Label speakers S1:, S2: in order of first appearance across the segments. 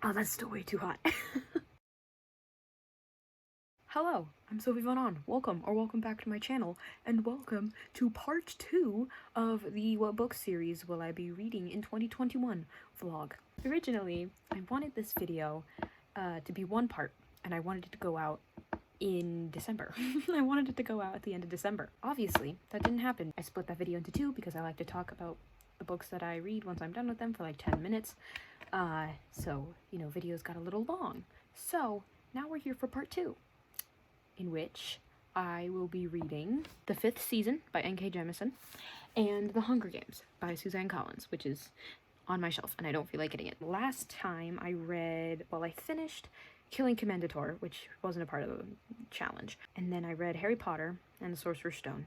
S1: Oh, that's still way too hot. Hello, I'm Sophie. Welcome back to my channel, and welcome to part 2 of the What Book series will I be reading in 2021 vlog. Originally, I wanted this video to be one part, and I wanted it to go out in December. I wanted it to go out at the end of December. Obviously, that didn't happen. I split that video into two because I like to talk about the books that I read once I'm done with them for like 10 minutes. So, you know, videos got a little long. So, now we're here for part 2, in which I will be reading The Fifth Season by N.K. Jemisin and The Hunger Games by Suzanne Collins, which is on my shelf and I don't feel like getting it. Last time I read, well, I finished Killing Commendator, which wasn't a part of the challenge, and then I read Harry Potter and the Sorcerer's Stone,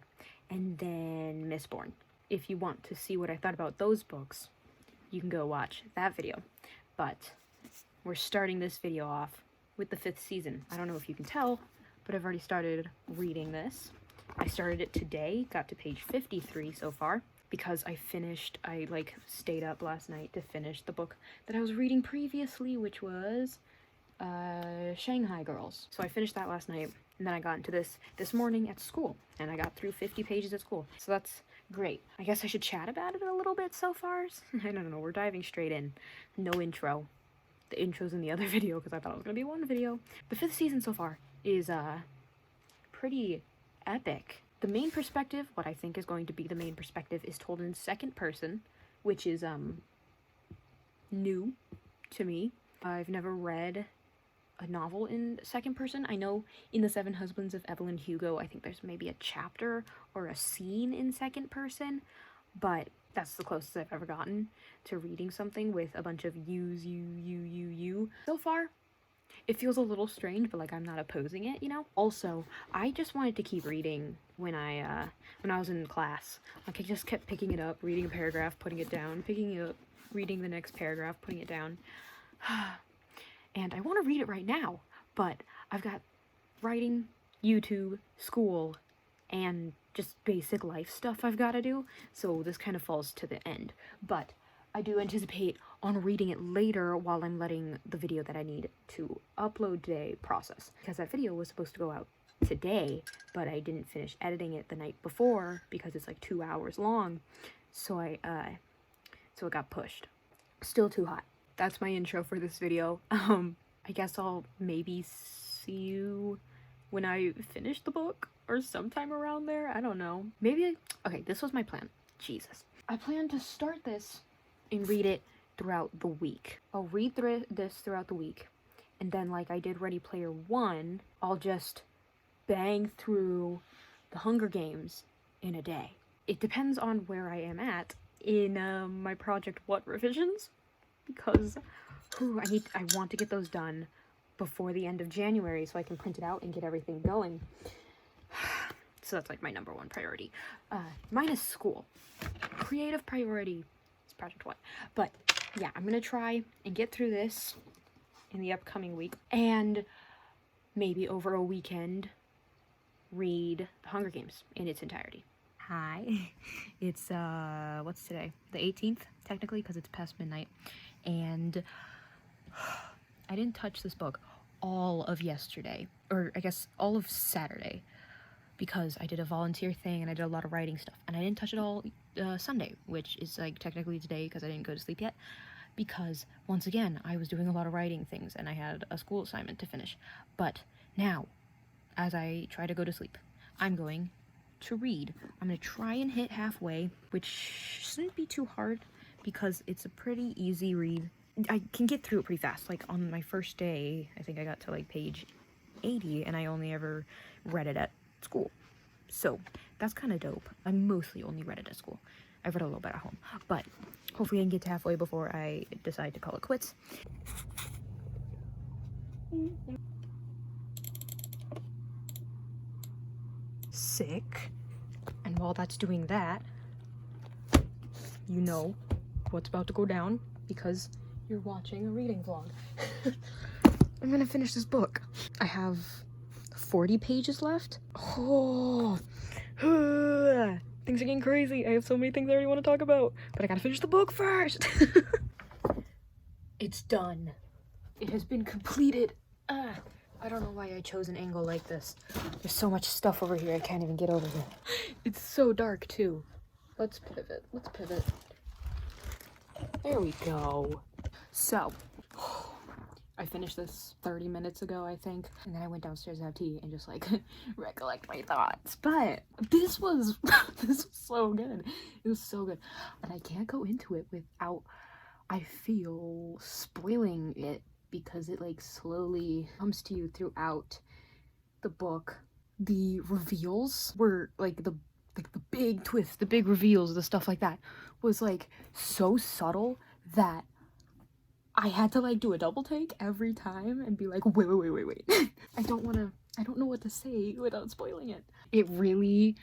S1: and then Mistborn. If you want to see what I thought about those books, you can go watch that video. But we're starting this video off with The Fifth Season. I don't know if you can tell, but I've already started reading this. I started it today, got to page 53 so far, because I stayed up last night to finish the book that I was reading previously, which was Shanghai Girls. So I finished that last night, and then I got into this morning at school, and I got through 50 pages at school. So that's great. I guess I should chat about it a little bit so far. I don't know, we're diving straight in. No intro. The intro's in the other video because I thought it was going to be one video. The fifth season so far is pretty epic. The main perspective, what I think is going to be the main perspective, is told in second person, which is new to me. I've never read a novel in second person. I know in The Seven Husbands of Evelyn Hugo, I think there's maybe a chapter or a scene in second person, but that's the closest I've ever gotten to reading something with a bunch of yous, you. So far, it feels a little strange, but like I'm not opposing it, you know? Also, I just wanted to keep reading when I was in class. Like I just kept picking it up, reading a paragraph, putting it down, picking it up, reading the next paragraph, putting it down. And I want to read it right now, but I've got writing, YouTube, school, and just basic life stuff I've got to do, so this kind of falls to the end. But I do anticipate on reading it later while I'm letting the video that I need to upload today process, because that video was supposed to go out today, but I didn't finish editing it the night before because it's like 2 hours long, so it got pushed. Still too hot. That's my intro for this video. I guess I'll maybe see you when I finish the book or sometime around there. I don't know. Maybe, okay, this was my plan. Jesus. I plan to start this and read it throughout the week. I'll read this throughout the week, and then like I did Ready Player One, I'll just bang through The Hunger Games in a day. It depends on where I am at in my Project What revisions, because I want to get those done before the end of January so I can print it out and get everything going. So that's like my number one priority. Minus school. Creative priority is Project What. But yeah, I'm gonna try and get through this in the upcoming week, and maybe over a weekend read The Hunger Games in its entirety. Hi, it's what's today? The 18th, technically, because it's past midnight, and I didn't touch this book all of yesterday, or I guess all of Saturday, because I did a volunteer thing and I did a lot of writing stuff, and I didn't touch it all Sunday, which is like technically today because I didn't go to sleep yet, because once again I was doing a lot of writing things and I had a school assignment to finish. But now, as I try to go to sleep, I'm going to read. I'm gonna try and hit halfway, which shouldn't be too hard because it's a pretty easy read. I can get through it pretty fast. Like on my first day, I think I got to like page 80 and I only ever read it at school. So that's kind of dope. I mostly only read it at school. I've read a little bit at home, but hopefully I can get to halfway before I decide to call it quits. Sick. And while that's doing that, you know what's about to go down because you're watching a reading vlog. I'm gonna finish this book. I have 40 pages left. Oh, things are getting crazy. I have so many things I already want to talk about, but I gotta finish the book first. It's done. It has been completed. I don't know why I chose an angle like this. There's so much stuff over here I can't even get over here. It's so dark too. Let's pivot. Let's pivot. There we go. So, I finished this 30 minutes ago, I think. And then I went downstairs to have tea and just like recollect my thoughts. But this was this was so good. It was so good. And I can't go into it without, I feel, spoiling it, because it like slowly comes to you throughout the book. The reveals were like the big twists, the big reveals, the stuff like that was like so subtle that I had to like do a double take every time and be like, wait. I don't know what to say without spoiling it. It really,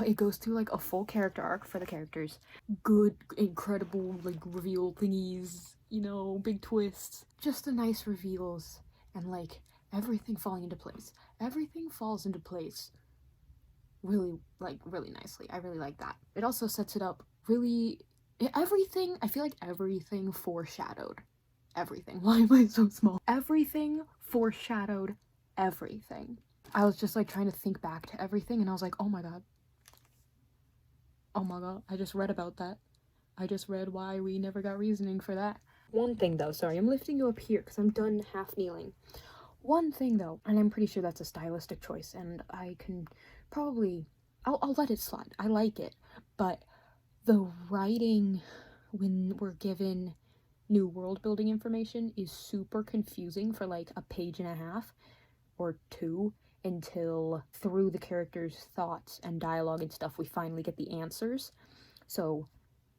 S1: it goes through like a full character arc for the characters. Good, incredible like reveal thingies, you know, big twists. Just the nice reveals and like everything falling into place. Everything falls into place really nicely. I really like that. It also sets it up really, everything, I feel like everything foreshadowed everything. Why am I so small? Everything foreshadowed everything. I was just like trying to think back to everything and I was like, oh my god, I just read about that. I just read why we never got reasoning for that. One thing though, sorry, I'm lifting you up here because I'm done half kneeling. One thing though, and I'm pretty sure that's a stylistic choice, and I can probably, I'll let it slide. I like it, but the writing when we're given new world building information is super confusing for like a page and a half or two, until through the characters' thoughts and dialogue and stuff we finally get the answers. So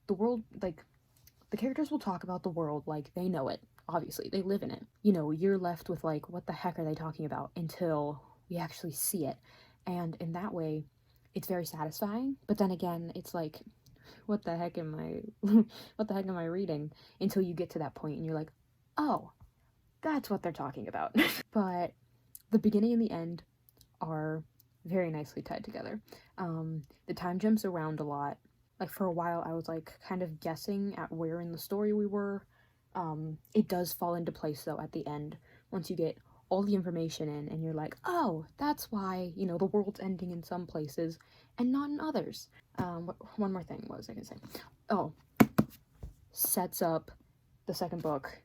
S1: the world, like, the characters will talk about the world like they know it. Obviously, they live in it. You know, you're left with like, what the heck are they talking about, until we actually see it. And in that way, it's very satisfying. But then again, it's like, what the heck am I reading? Until you get to that point and you're like, oh, that's what they're talking about. But the beginning and the end are very nicely tied together. The time jumps around a lot. Like for a while I was like kind of guessing at where in the story we were. It does fall into place though at the end, once you get all the information in and you're like, oh, that's why, you know, the world's ending in some places and not in others. One more thing, what was I gonna say? Oh, sets up the second book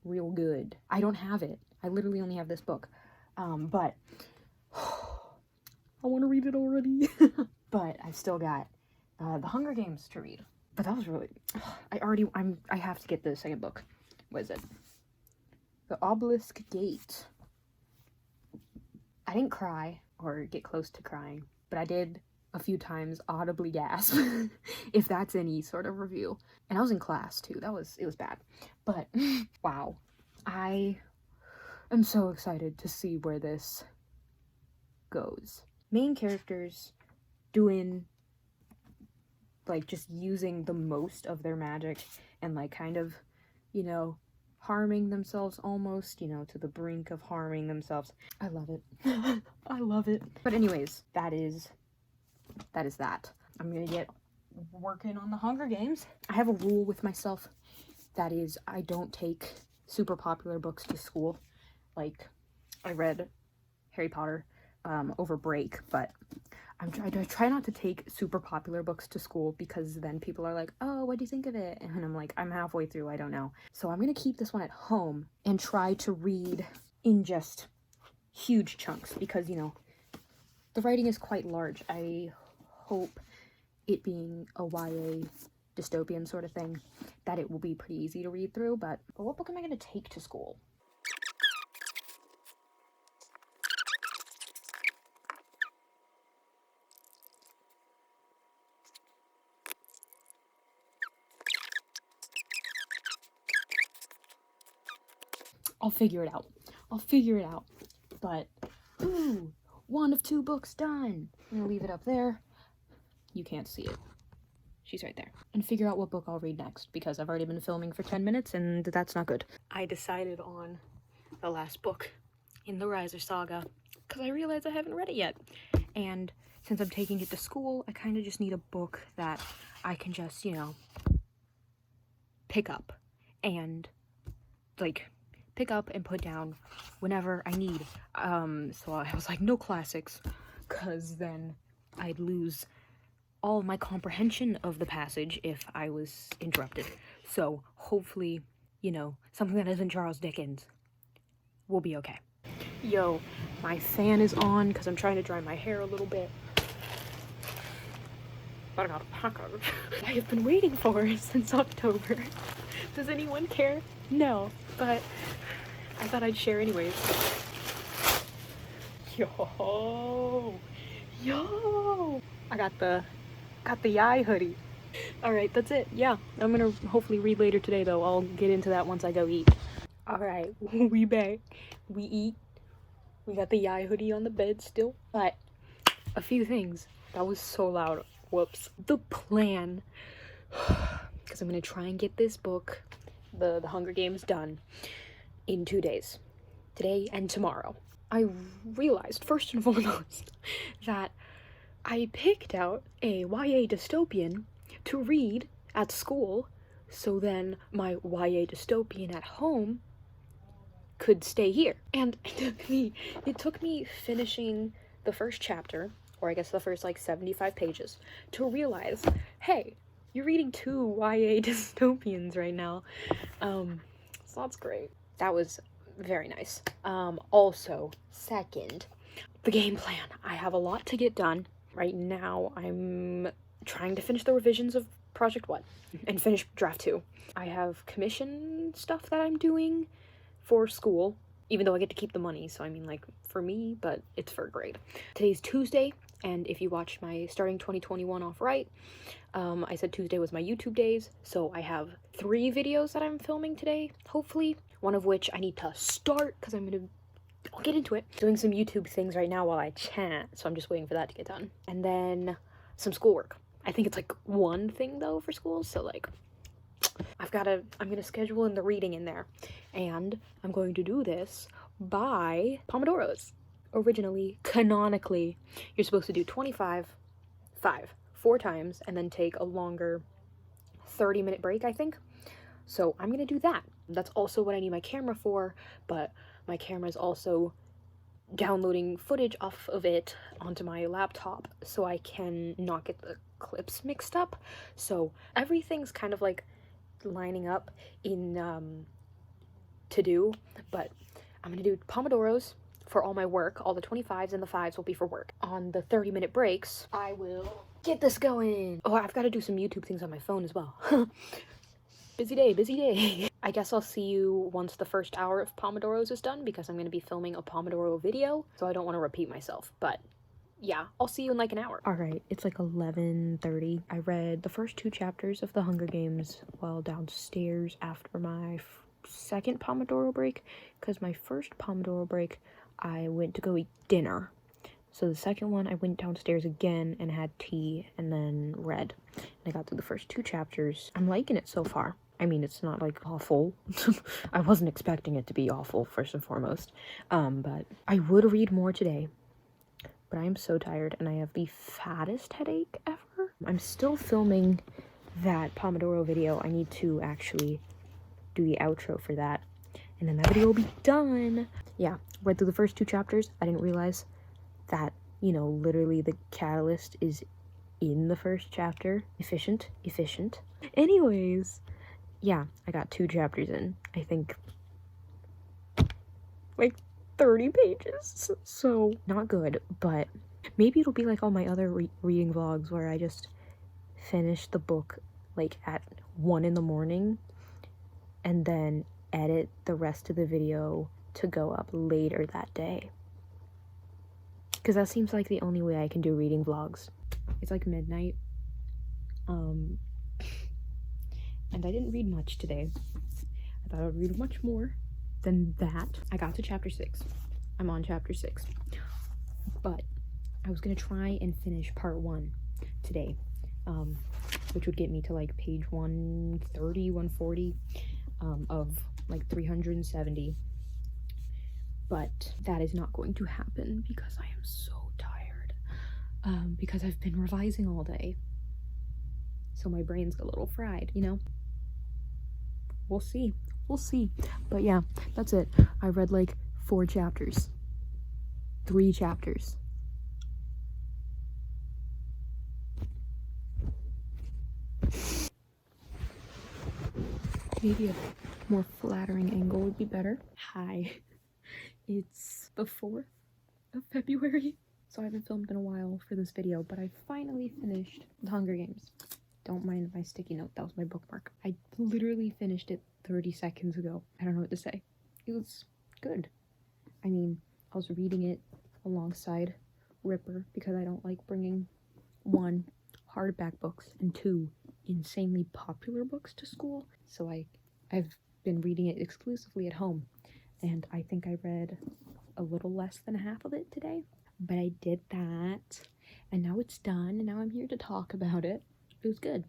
S1: real good. I don't have it. I literally only have this book. But I want to read it already. But I've still got The Hunger Games to read. But that was really, I have to get the second book. What is it? The Obelisk Gate. I didn't cry or get close to crying, but I did a few times audibly gasp, if that's any sort of review. And I was in class too. It was bad. But wow. I am so excited to see where this goes. Main characters doing, like, just using the most of their magic and, like, kind of, you know, harming themselves almost, you know, to the brink of harming themselves. I love it. I love it. But anyways, that is that. I'm gonna get working on the Hunger Games. I have a rule with myself, that is, I don't take super popular books to school. Like, I read Harry Potter over break, but I try not to take super popular books to school, because then people are like, oh, what do you think of it? And I'm like, I'm halfway through, I don't know. So I'm gonna keep this one at home and try to read in just huge chunks, because, you know, the writing is quite large. I hope, it being a YA dystopian sort of thing, that it will be pretty easy to read through. But what book am I gonna take to school? I'll figure it out. But, ooh, 1 of 2 books done. I'm gonna leave it up there. You can't see it. She's right there. And figure out what book I'll read next, because I've already been filming for 10 minutes and that's not good. I decided on the last book in the Riser Saga, because I realized I haven't read it yet. And since I'm taking it to school, I kind of just need a book that I can just, you know, pick up and like pick up and put down whenever I need. So I was like, no classics, because then I'd lose all of my comprehension of the passage if I was interrupted. So hopefully, you know, something that isn't Charles Dickens will be okay. Yo, my fan is on because I'm trying to dry my hair a little bit. But I got a package I have been waiting for since October. Does anyone care? No, but I thought I'd share anyways. Yo, I got the Yai hoodie. All right, that's it. Yeah, I'm gonna hopefully read later today though. I'll get into that once I go eat. All right, we back. We eat. We got the Yai hoodie on the bed still. But a few things. That was so loud. Whoops. The plan. Because I'm gonna try and get this book, the Hunger Games, done in 2 days. Today and tomorrow. I realized, first and foremost, that I picked out a YA dystopian to read at school, so then my YA dystopian at home could stay here. And it took me finishing the first chapter, or I guess the first like 75 pages, to realize, hey, you're reading 2 YA dystopians right now. So that's great. That was very nice. Also, second, the game plan. I have a lot to get done. Right now, I'm trying to finish the revisions of Project 1 and finish Draft 2. I have commission stuff that I'm doing for school, even though I get to keep the money, so I mean, like, for me, but it's for a grade. Today's Tuesday, and if you watched my starting 2021 off right, I said Tuesday was my YouTube days, so I have 3 videos that I'm filming today, hopefully, one of which I need to start, because I'll get into it. Doing some YouTube things right now while I chat, so I'm just waiting for that to get done. And then some schoolwork. I think it's like 1 thing though for school, so like I'm gonna schedule in the reading in there. And I'm going to do this by Pomodoros. Originally, canonically, you're supposed to do 25, 4 times, and then take a longer 30-minute break, I think. So I'm gonna do that. That's also what I need my camera for, but my camera is also downloading footage off of it onto my laptop so I can not get the clips mixed up. So everything's kind of like lining up in to do, but I'm gonna do Pomodoros for all my work. All the 25s and the 5s will be for work. On the 30-minute breaks, I will get this going. Oh, I've got to do some YouTube things on my phone as well. Busy day. I guess I'll see you once the first hour of Pomodoros is done, because I'm going to be filming a Pomodoro video, so I don't want to repeat myself, but yeah, I'll see you in like an hour. Alright, it's like 11:30. I read the first 2 chapters of the Hunger Games while downstairs after my second Pomodoro break, because my first Pomodoro break, I went to go eat dinner. So the second one, I went downstairs again and had tea and then read. And I got through the first 2 chapters. I'm liking it so far. I mean, it's not like awful. I wasn't expecting it to be awful, first and foremost. But I would read more today. But I am so tired and I have the fattest headache ever. I'm still filming that Pomodoro video. I need to actually do the outro for that. And then that video will be done. Yeah, read through the first 2 chapters. I didn't realize that, you know, literally the catalyst is in the first chapter. Efficient. Anyways, yeah, I got 2 chapters in. I think like 30 pages. So not good, but maybe it'll be like all my other reading vlogs where I just finish the book like at 1 in the morning and then edit the rest of the video to go up later that day. Because that seems like the only way I can do reading vlogs. It's like midnight. And I didn't read much today. I thought I would read much more than that. I got to chapter 6. I'm on chapter 6. But I was gonna try and finish part 1 today. Which would get me to like page 130, 140 of like 370. But that is not going to happen because I am so tired. Because I've been revising all day. So my brain's a little fried, you know? We'll see. We'll see. But yeah, that's it. I read like 4 chapters. 3 chapters. Maybe a more flattering angle would be better. Hi. It's the 4th of February. So I haven't filmed in a while for this video, but I finally finished The Hunger Games. Don't mind my sticky note, that was my bookmark. I literally finished it 30 seconds ago. I don't know what to say. It was good. I mean, I was reading it alongside Ripper because I don't like bringing 1, hardback books, and 2, insanely popular books to school. So I've been reading it exclusively at home, and I think I read a little less than half of it today. But I did that, and now it's done, and now I'm here to talk about it. It was good.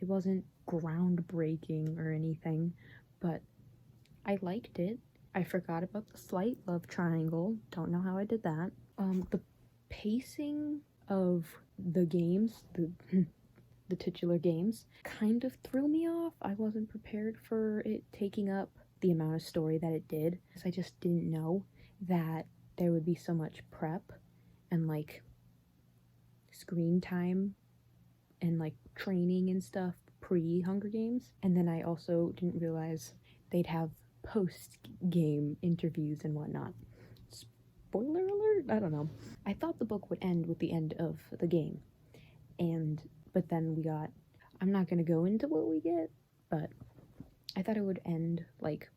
S1: It wasn't groundbreaking or anything, but I liked it. I forgot about the slight love triangle. Don't know how I did that. The pacing of the games, the titular games, kind of threw me off. I wasn't prepared for it taking up the amount of story that it did, because I just didn't know that there would be so much prep and like screen time and like training and stuff pre-Hunger Games. And then I also didn't realize they'd have post-game interviews and whatnot. Spoiler alert? I don't know. I thought the book would end with the end of the game, but then we got, I'm not gonna go into what we get, but I thought it would end like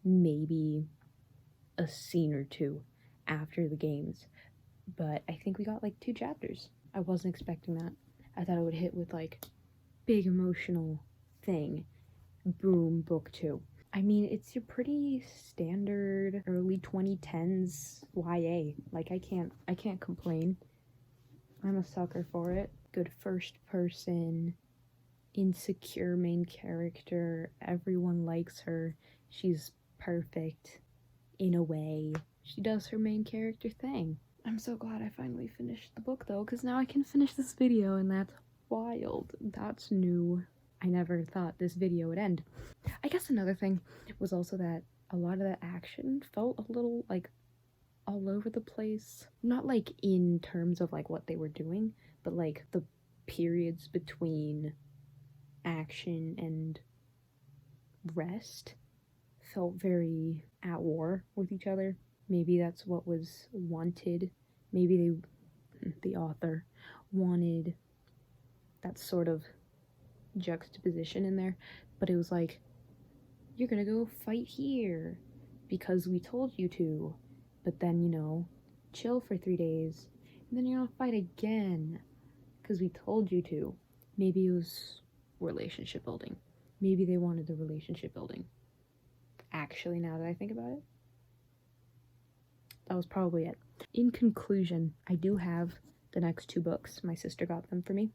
S1: maybe a scene or 2 after the games, but I think we got like 2 chapters. I wasn't expecting that. I thought it would hit with like big emotional thing, boom, book 2. I mean, it's your pretty standard early 2010s YA. Like I can't complain. I'm a sucker for it. Good first person, insecure main character. Everyone likes her. She's perfect in a way. She does her main character thing. I'm so glad I finally finished the book though, because now I can finish this video, and that's wild. That's new. I never thought this video would end. I guess another thing was also that a lot of the action felt a little like all over the place. Not like in terms of like what they were doing, but like the periods between action and rest felt very at war with each other. Maybe that's what was wanted. Maybe the author wanted that sort of juxtaposition in there, but it was like, you're gonna go fight here because we told you to, but then, you know, chill for 3 days, and then you're gonna fight again because we told you to. Maybe it was relationship building. Maybe they wanted the relationship building. Actually, now that I think about it, that was probably it. In conclusion, I do have the next 2 books. My sister got them for me.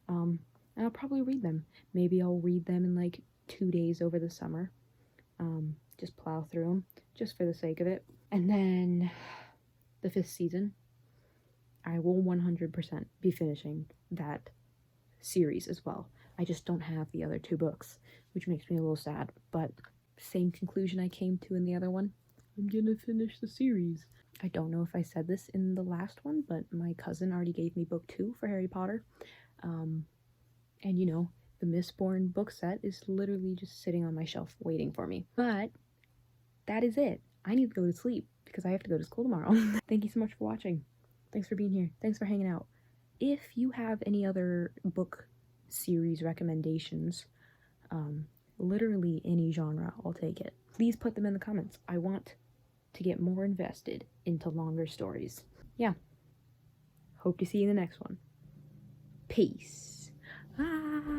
S1: And I'll probably read them. Maybe I'll read them in like 2 days over the summer. Just plow through them, just for the sake of it. And then the 5th season, I will 100% be finishing that series as well. I just don't have the other 2 books, which makes me a little sad, but same conclusion I came to in the other one. I'm gonna finish the series. I don't know if I said this in the last one, but my cousin already gave me book 2 for Harry Potter. And you know, the Mistborn book set is literally just sitting on my shelf waiting for me. But that is it. I need to go to sleep because I have to go to school tomorrow. Thank you so much for watching. Thanks for being here. Thanks for hanging out. If you have any other book series recommendations, literally any genre, I'll take it. Please put them in the comments. I want to get more invested into longer stories. Yeah. Hope to see you in the next one. Peace. Bye.